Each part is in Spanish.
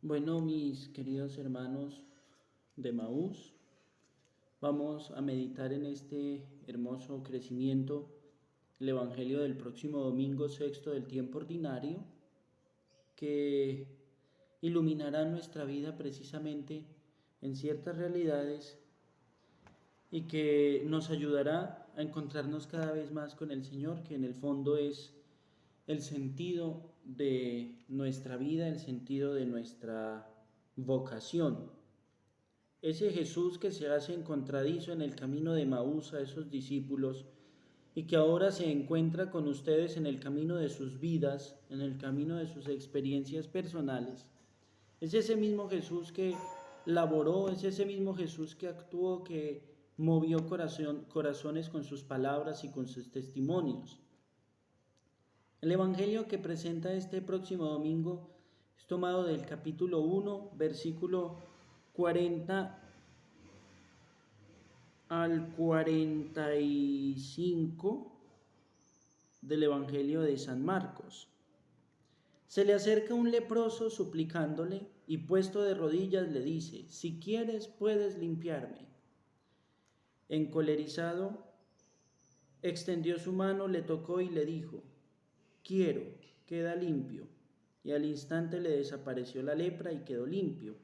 Bueno, mis queridos hermanos de Maús, vamos a meditar en este hermoso crecimiento, el Evangelio del próximo domingo sexto del tiempo ordinario, que iluminará nuestra vida precisamente en ciertas realidades y que nos ayudará a encontrarnos cada vez más con el Señor, que en el fondo es el sentido de nuestra vida, el sentido de nuestra vocación. Ese Jesús que se hace encontradizo en el camino de Maús a esos discípulos y que ahora se encuentra con ustedes en el camino de sus vidas, en el camino de sus experiencias personales. Es ese mismo Jesús que laboró, es ese mismo Jesús que actuó, que movió corazones con sus palabras y con sus testimonios. El Evangelio que presenta este próximo domingo es tomado del capítulo 1, versículo 40 al 45 del Evangelio de San Marcos. Se le acerca un leproso suplicándole y puesto de rodillas le dice: si quieres puedes limpiarme. Encolerizado, extendió su mano, le tocó y le dijo: quiero, queda limpio. Y al instante le desapareció la lepra y quedó limpio.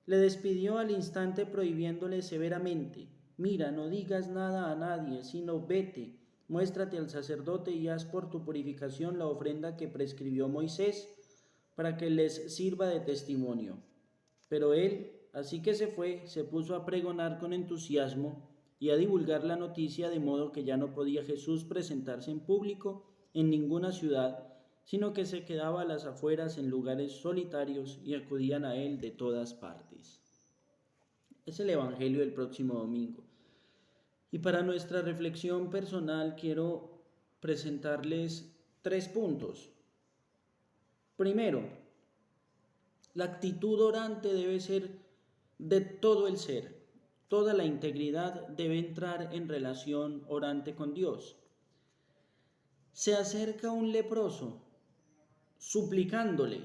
Le despidió al instante prohibiéndole severamente: mira, no digas nada a nadie, sino vete, muéstrate al sacerdote y haz por tu purificación la ofrenda que prescribió Moisés, para que les sirva de testimonio. Pero él, así que se fue, se puso a pregonar con entusiasmo y a divulgar la noticia, de modo que ya no podía Jesús presentarse en público en ninguna ciudad, sino que se quedaba a las afueras en lugares solitarios y acudían a él de todas partes. Es el Evangelio del próximo domingo. Y para nuestra reflexión personal quiero presentarles 3 puntos. Primero, la actitud orante debe ser de todo el ser. Toda la integridad debe entrar en relación orante con Dios. Se acerca un leproso suplicándole,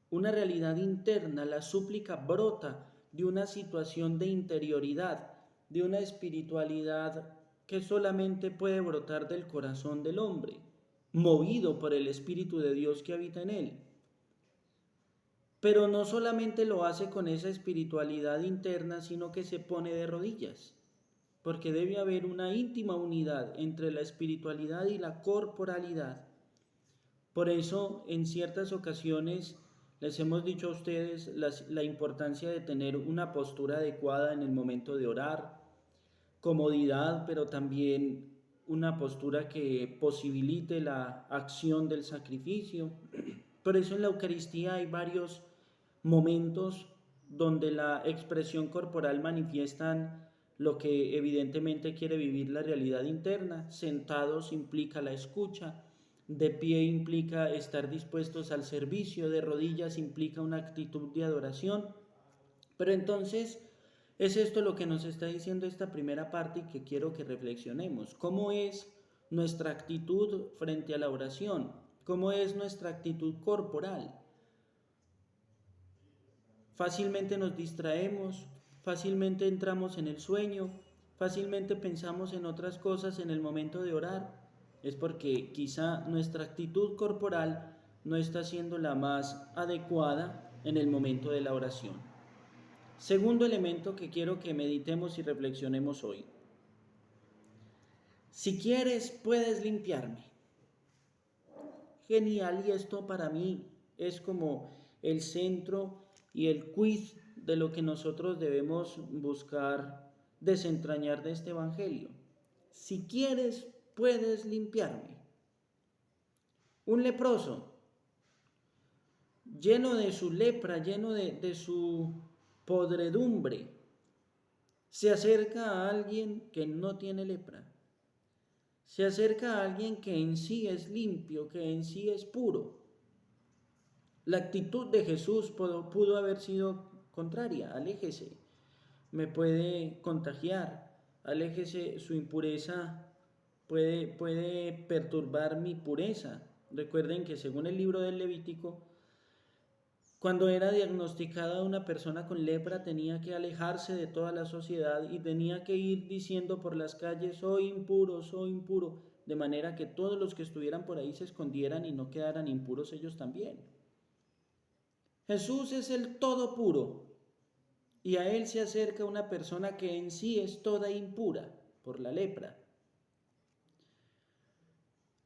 una realidad interna. La súplica brota de una situación de interioridad, de una espiritualidad que solamente puede brotar del corazón del hombre, movido por el Espíritu de Dios que habita en él. Pero no solamente lo hace con esa espiritualidad interna, sino que se pone de rodillas, porque debe haber una íntima unidad entre la espiritualidad y la corporalidad. Por eso, en ciertas ocasiones, les hemos dicho a ustedes la importancia de tener una postura adecuada en el momento de orar, comodidad, pero también una postura que posibilite la acción del sacrificio. Por eso en la Eucaristía hay varios momentos donde la expresión corporal manifiestan lo que evidentemente quiere vivir la realidad interna. Sentados implica la escucha, de pie implica estar dispuestos al servicio, de rodillas implica una actitud de adoración. Pero entonces es esto lo que nos está diciendo esta primera parte y que quiero que reflexionemos. ¿Cómo es nuestra actitud frente a la oración? ¿Cómo es nuestra actitud corporal? Fácilmente nos distraemos, fácilmente entramos en el sueño, fácilmente pensamos en otras cosas en el momento de orar. Es porque quizá nuestra actitud corporal no está siendo la más adecuada en el momento de la oración. Segundo elemento que quiero que meditemos y reflexionemos hoy. Si quieres, puedes limpiarme. Genial, y esto para mí es como el centro y el quiz de lo que nosotros debemos buscar desentrañar de este Evangelio. Si quieres, puedes limpiarme. Un leproso, lleno de su lepra, lleno de su podredumbre, se acerca a alguien que no tiene lepra. Se acerca a alguien que en sí es limpio, que en sí es puro. La actitud de Jesús pudo haber sido contraria: aléjese, me puede contagiar, aléjese, su impureza puede perturbar mi pureza. Recuerden que según el libro del Levítico, Cuando era diagnosticada una persona con lepra, tenía que alejarse de toda la sociedad y tenía que ir diciendo por las calles, soy impuro, de manera que todos los que estuvieran por ahí se escondieran y no quedaran impuros ellos también. Jesús es el todo puro y a él se acerca una persona que en sí es toda impura por la lepra.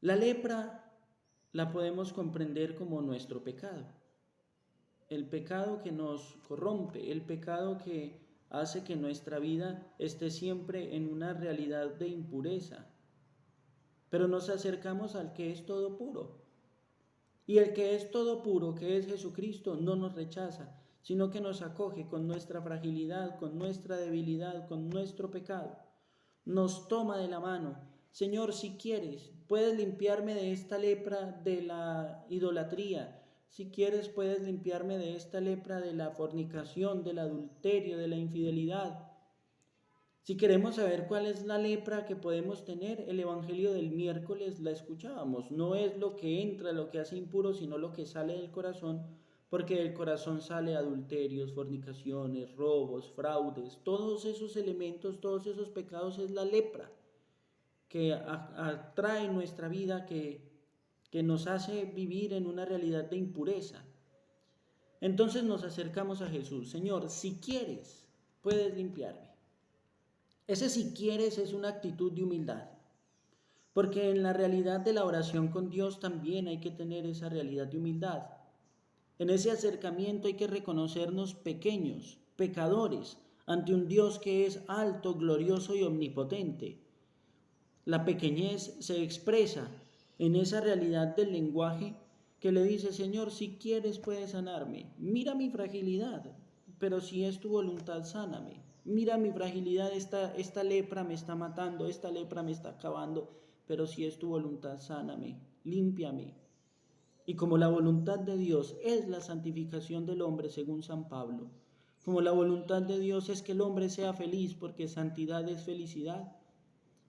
La lepra la podemos comprender como nuestro pecado. El pecado que nos corrompe, el pecado que hace que nuestra vida esté siempre en una realidad de impureza. Pero nos acercamos al que es todo puro. Y el que es todo puro, que es Jesucristo, no nos rechaza, sino que nos acoge con nuestra fragilidad, con nuestra debilidad, con nuestro pecado. Nos toma de la mano. Señor, si quieres, puedes limpiarme de esta lepra de la idolatría. Si quieres, puedes limpiarme de esta lepra de la fornicación, del adulterio, de la infidelidad. Si queremos saber cuál es la lepra que podemos tener, el Evangelio del miércoles la escuchábamos. No es lo que entra, lo que hace impuro, sino lo que sale del corazón, porque del corazón sale adulterios, fornicaciones, robos, fraudes. Todos esos elementos, todos esos pecados es la lepra que atrae nuestra vida, que nos hace vivir en una realidad de impureza. Entonces nos acercamos a Jesús. Señor, si quieres, puedes limpiarme. Ese si quieres es una actitud de humildad, porque en la realidad de la oración con Dios también hay que tener esa realidad de humildad. En ese acercamiento hay que reconocernos pequeños, pecadores, ante un Dios que es alto, glorioso y omnipotente. La pequeñez se expresa en esa realidad del lenguaje que le dice, Señor, si quieres puedes sanarme. Mira mi fragilidad, pero si es tu voluntad, sáname. Mira mi fragilidad, esta lepra me está matando, esta lepra me está acabando, pero si es tu voluntad, sáname, límpiame. Y como la voluntad de Dios es la santificación del hombre, según San Pablo, como la voluntad de Dios es que el hombre sea feliz, porque santidad es felicidad,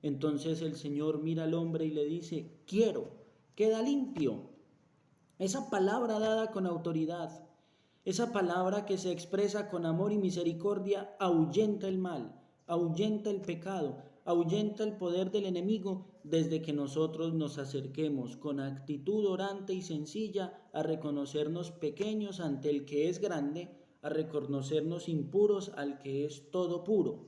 entonces el Señor mira al hombre y le dice, quiero, queda limpio. Esa palabra dada con autoridad, esa palabra que se expresa con amor y misericordia, ahuyenta el mal, ahuyenta el pecado, ahuyenta el poder del enemigo desde que nosotros nos acerquemos con actitud orante y sencilla a reconocernos pequeños ante el que es grande, a reconocernos impuros al que es todo puro.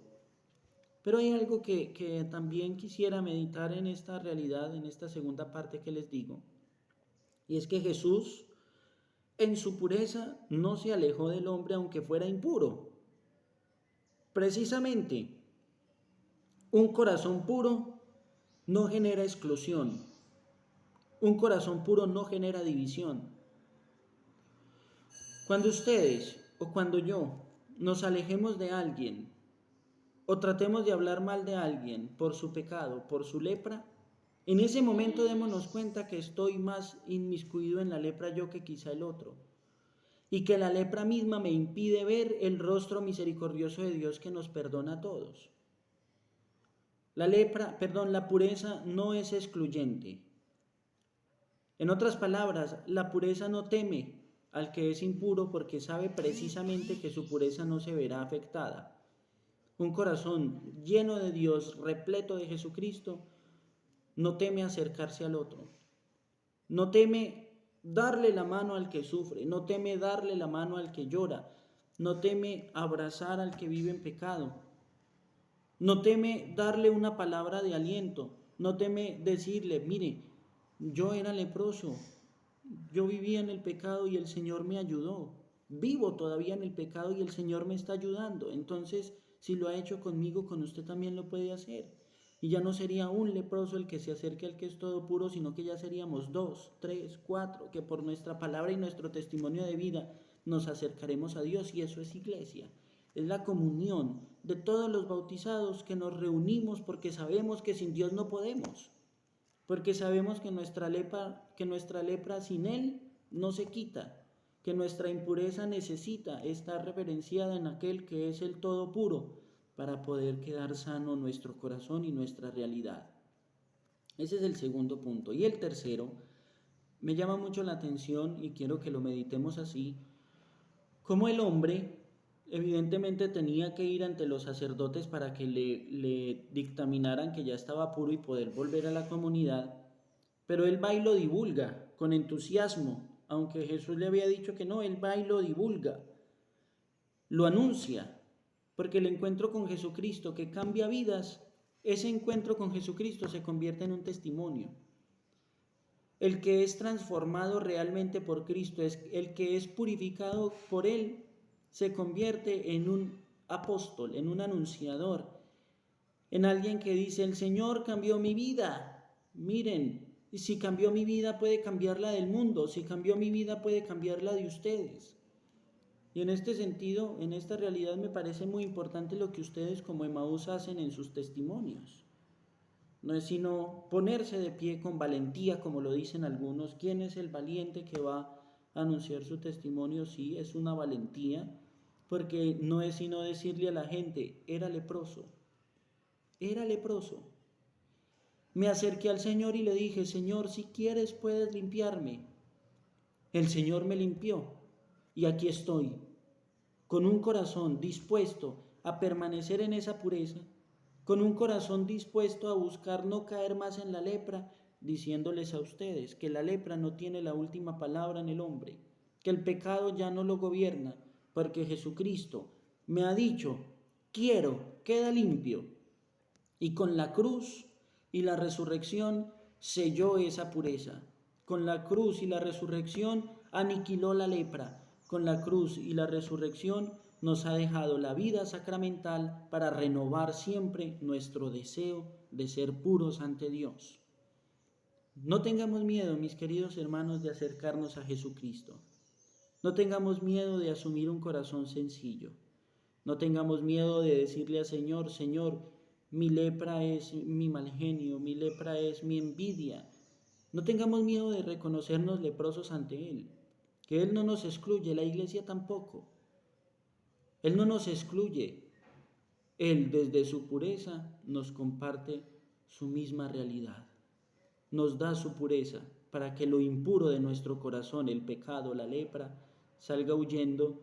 Pero hay algo que también quisiera meditar en esta realidad, en esta segunda parte que les digo, y es que Jesús en su pureza no se alejó del hombre aunque fuera impuro. Precisamente, un corazón puro no genera exclusión, un corazón puro no genera división. Cuando ustedes o cuando yo nos alejemos de alguien o tratemos de hablar mal de alguien por su pecado, por su lepra, en ese momento démonos cuenta que estoy más inmiscuido en la lepra yo que quizá el otro, y que la lepra misma me impide ver el rostro misericordioso de Dios que nos perdona a todos. La pureza no es excluyente. En otras palabras, la pureza no teme al que es impuro porque sabe precisamente que su pureza no se verá afectada. Un corazón lleno de Dios, repleto de Jesucristo, no teme acercarse al otro, no teme darle la mano al que sufre, no teme darle la mano al que llora, no teme abrazar al que vive en pecado, no teme darle una palabra de aliento, no teme decirle, mire, yo era leproso, yo vivía en el pecado y el Señor me ayudó, vivo todavía en el pecado y el Señor me está ayudando, entonces si lo ha hecho conmigo, con usted también lo puede hacer. Y ya no sería un leproso el que se acerque al que es todo puro, sino que ya seríamos 2, 3, 4, que por nuestra palabra y nuestro testimonio de vida nos acercaremos a Dios, y eso es iglesia. Es la comunión de todos los bautizados que nos reunimos porque sabemos que sin Dios no podemos, porque sabemos que nuestra lepra sin Él no se quita, que nuestra impureza necesita estar reverenciada en aquel que es el todo puro, para poder quedar sano nuestro corazón y nuestra realidad. Ese es el segundo punto. Y el tercero, me llama mucho la atención y quiero que lo meditemos así, Como el hombre evidentemente tenía que ir ante los sacerdotes para que le dictaminaran que ya estaba puro y poder volver a la comunidad, pero él va y lo divulga con entusiasmo, aunque Jesús le había dicho que no, él va y lo divulga, lo anuncia, porque el encuentro con Jesucristo que cambia vidas, ese encuentro con Jesucristo se convierte en un testimonio. El que es transformado realmente por Cristo, es el que es purificado por Él, se convierte en un apóstol, en un anunciador, en alguien que dice, el Señor cambió mi vida. Miren, si cambió mi vida puede cambiar la del mundo, si cambió mi vida puede cambiar la de ustedes. Y en este sentido, en esta realidad me parece muy importante lo que ustedes como Emaús hacen en sus testimonios. No es sino ponerse de pie con valentía, como lo dicen algunos. ¿Quién es el valiente que va a anunciar su testimonio? Sí, es una valentía, porque no es sino decirle a la gente, era leproso. Me acerqué al Señor y le dije, Señor, si quieres puedes limpiarme. El Señor me limpió y aquí estoy, con un corazón dispuesto a permanecer en esa pureza, con un corazón dispuesto a buscar no caer más en la lepra, diciéndoles a ustedes que la lepra no tiene la última palabra en el hombre, que el pecado ya no lo gobierna, porque Jesucristo me ha dicho, quiero, queda limpio. Y con la cruz y la resurrección selló esa pureza. Con la cruz y la resurrección aniquiló la lepra. Con la cruz y la resurrección nos ha dejado la vida sacramental para renovar siempre nuestro deseo de ser puros ante Dios. No tengamos miedo, mis queridos hermanos, de acercarnos a Jesucristo. No tengamos miedo de asumir un corazón sencillo. No tengamos miedo de decirle al Señor, Señor, mi lepra es mi mal genio, mi lepra es mi envidia. No tengamos miedo de reconocernos leprosos ante Él, que Él no nos excluye, la iglesia tampoco. Él no nos excluye, Él desde su pureza nos comparte su misma realidad. Nos da su pureza para que lo impuro de nuestro corazón, el pecado, la lepra, salga huyendo,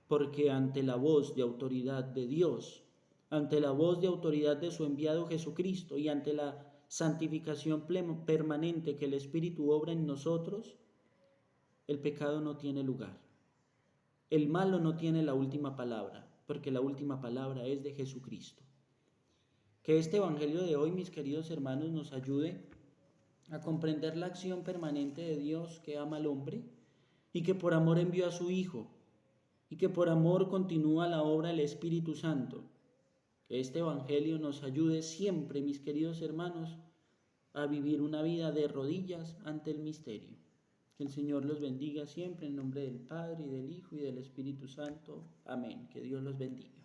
porque ante la voz de autoridad de Dios, ante la voz de autoridad de su enviado Jesucristo y ante la santificación permanente que el Espíritu obra en nosotros, el pecado no tiene lugar. El malo no tiene la última palabra, porque la última palabra es de Jesucristo. Que este Evangelio de hoy, mis queridos hermanos, nos ayude a comprender la acción permanente de Dios que ama al hombre y que por amor envió a su Hijo y que por amor continúa la obra del Espíritu Santo. Que este Evangelio nos ayude siempre, mis queridos hermanos, a vivir una vida de rodillas ante el misterio. Que el Señor los bendiga siempre en nombre del Padre, y del Hijo, y del Espíritu Santo. Amén. Que Dios los bendiga.